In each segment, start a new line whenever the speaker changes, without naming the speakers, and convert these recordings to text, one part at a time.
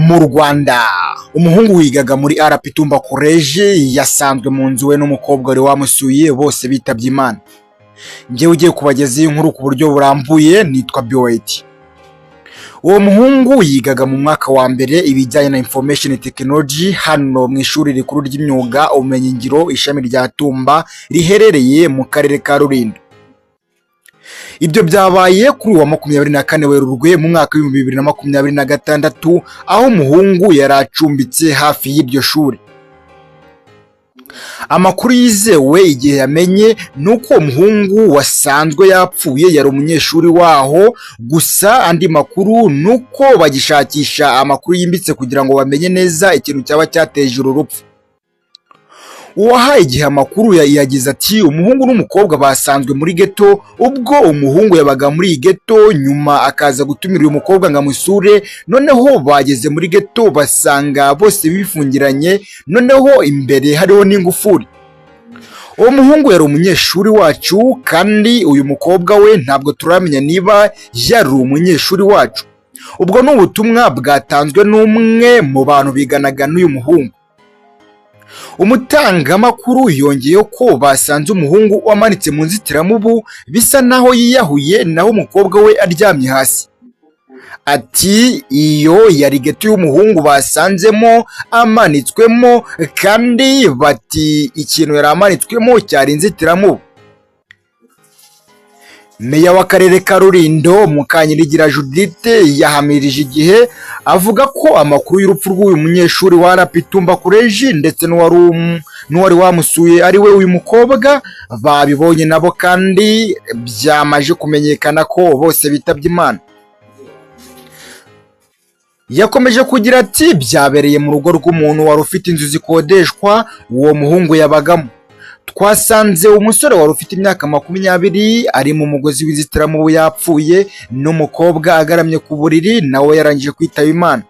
Mu Rwanda umuhungu wigaga muri RP Tumba College yasanzwe mu nzu we n'umukobwa wari wamusuye bose bitabye Imana. Njyewe ugiye kubageza iyi nkuru ku buryo burambuye nitwa Biwait. Uwo muhungu yigaga mu mwaka wa mbere ibijyanye na Information Technology hano mu ishuri rikuru ry'imyuga ubumenyingiro ishami rya Tumba riherereye mu karere ka Rulindo. Ibyo byabaye kuri wa 24 Werurwe mu mwaka wa 2026 aho umuhungu yari acumbitse hafi y'iryo shuri. Amakuru yizewe igihe yamenye nuko umuhungu wasanzwe yapfuye yari umunyeshuri waho, gusa andi makuru nuko bagishakisha amakuru yimbitse kugira ngo bamenye neza ikintu cyaba cyateje uru rupfu. Uwahaye igihe amakuru yagize ati umuhungu n'umukobwa basanzwe muri ghetto, ubwo umuhungu yabaga muri ghetto nyuma akaza gutumira uyu mukobwa ngo amusure, noneho bageze muri ghetto basanga bose bifungiranye, noneho imbere hariho n'ingufuri. Uwo muhungu yari umunyeshuri wacu kandi uyu mukobwa we ntabwo turamenya niba yari umunyeshuri wacu. Ubwo ni ubutumwa bwatanzwe n'umwe mu bantu biganaga n'uyu muhungu. Umutangamakuru yongeyeho ko basanze umuhungu wamanitse mu nzitiramubu bisa naho yiyahuye, naho umukobwa we aryamye hasi. Ati iyo yari ghetto y'umuhungu basanzemo amanitswemo, kandi bati ikintu yari amanitswemo cyari inzitiramubu. Meya w'akarere ka Rulindo Mukanyirigira Judith yahamirije igihe avuga ko amakuru y'urupfu rw'uyu munyeshuri wa RP Tumba College ndetse n'uwari wamusuye ari we uyu mukobwa babibonye nabo, kandi byamaje kumenyekana ko bose bitabye Imana. Yakomeje kugira ati byabereye mu rugo rw'umuntu wari ufite inzu zikodeshwa uwo muhungu yabagamo. Twasanze umusore wari ufite imyaka 20 ari mu mugozi w'inzitiramubu yapfuye, n'umukobwa agaramye ku buriri nawe yarangije kwitaba Imana.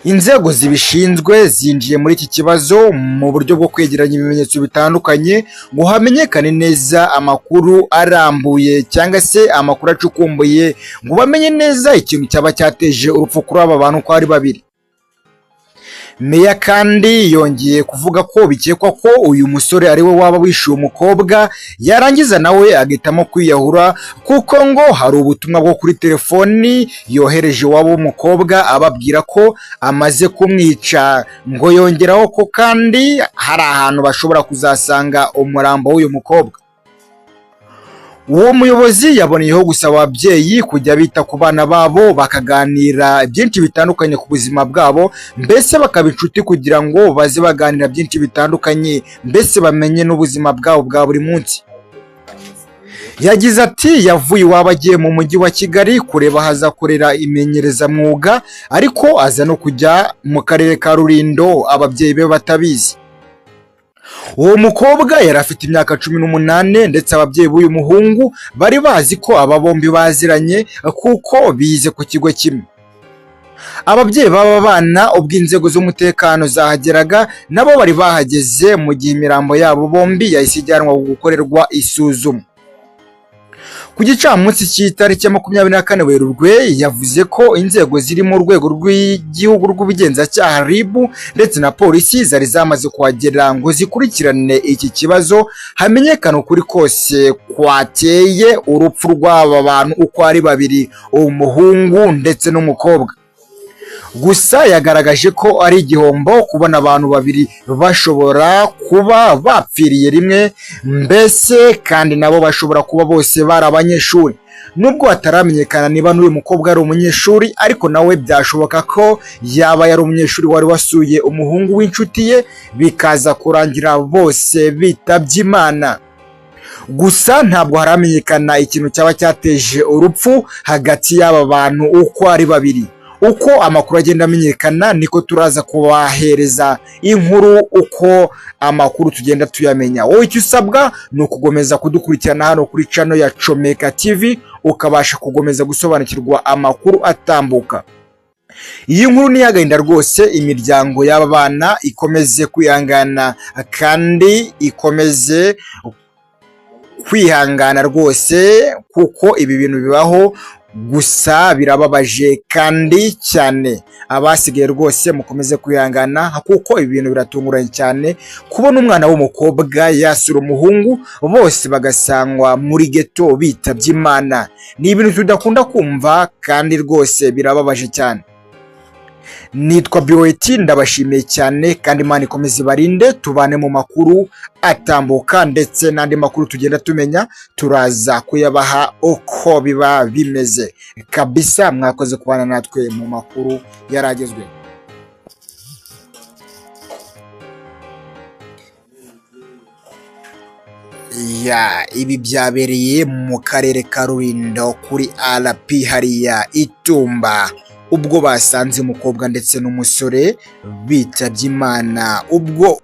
Inzego zibishinzwe zinjiye muri iki kibazo mu buryo bwo kwegeranya ibimenyetso bitandukanye ngo hamenyekane neza amakuru arambuye cyangwa se amakuru acukumbuye ngo bamenye neza ikintu cyaba cyateje urupfu kuri aba bantu ko ari babiri. Meya kandi yongeye kuvuga ko bikekwa ko uyu musore ari we waba wishyuye umukobwa yarangiza nawe agahitamo kwiyahura, kuko ngo hari ubutumwa bwo kuri telefoni yohereje iwabo w'umukobwa ababwira ko amaze kumwica, ngo yongeraho ko kandi hari ahantu bashobora kuzasanga umurambo w'uyu mukobwa. Uwo muyobozi yaboneyeho gusaba ababyeyi kujya bita ku bana babo bakaganira byinshi bitandukanye ku buzima bwabo, mbese bakaba inshuti kugira ngo baze baganira byinshi bitandukanye, mbese bamenye n'ubuzima bwabo bwa buri munsi. Yagize ati yavuye iwabo agiye mu mujyi wa Kigali kureba hazakorera imenyerezamwuga, ariko aza no kujya mu karere ka Rulindo ababyeyi be batabizi. Uwo mukobwa yari afite imyaka 18 ndetse ababyeyi b'uyu muhungu bari bazi ko aba bombi baziranye kuko bize ku kigo kimwe. Ababyeyi b'aba bana ubwo inzego z'umutekano zahageraga nabo bari bahageze mu gihe imirambo yabo bombi yahise ijyanwa gukorerwa isuzuma. Ku gicamunsi cy'itariki ya 24 Werurwe yavuze ko inzego ziri mu rwego rw'igihugu rw'ubugenzacyaha RIB ndetse na polisi zari zamaze kuhagera ngo zikurikirane iki kibazo hamenyekana ukuri kose kwateye urupfu rw'aba bantu uko ari babiri, umuhungu ndetse n'umukobwa. Gusa yagaragaje ko ari igihombo kubona abantu babiri bashobora kuba bapfiriye rimwe, mbese kandi nabo bashobora kuba bose bari abanyeshuri. Nubwo hataramenyekana niba n'uyu mukobwa ari umunyeshuri, ariko nawe byashoboka ko yaba yari umunyeshuri wari wasuye umuhungu w'inshuti ye, bikaza kurangira bose bitabye Imana. Gusa ntabwo haramenyekana ikintu cyaba cyateje urupfu hagati y'aba bantu uko ari babiri. Uko amakuru agenda amenyekana niko turaza kubahereza inkuru uko amakuru tugenda tuyamenya. Wowe icyo usabwa ni ukugomeza kudukurikirana hano kuri channel ya Comeka TV, ukabasha kugomeza gusobanukirwa amakuru atambuka. Iyi nkuru ni y'agahinda rwose, imiryango y'aba bana ikomeze kwihangana kandi ikomeze kwihangana rwose, kuko ibi bintu bibaho gusa birababaje kandi cyane. Abasigaye rwose mukomeze kwihangana kuko ibi bintu biratunguranye cyane, kubona umwana w'umukobwa yasura umuhungu bose bagasangwa muri geto bitabye Imana. Ni ibintu tudakunda kumva kandi rwose birababaje cyane. Nitwa Biweti, ndabashimiye cyane kandi Imana ikomeze ibarinde, tubane mu makuru atambuka ndetse n'andi makuru tugenda tumenya turaza kuyabaha uko biba bimeze kabisa. Mwakoze kubana natwe mu makuru yaragezwe. Ibi byabereye mu karere ka Rulindo kuri RP hariya Itumba, ubwo basanze umukobwa ndetse n'umusore bitabye Imana, ubwo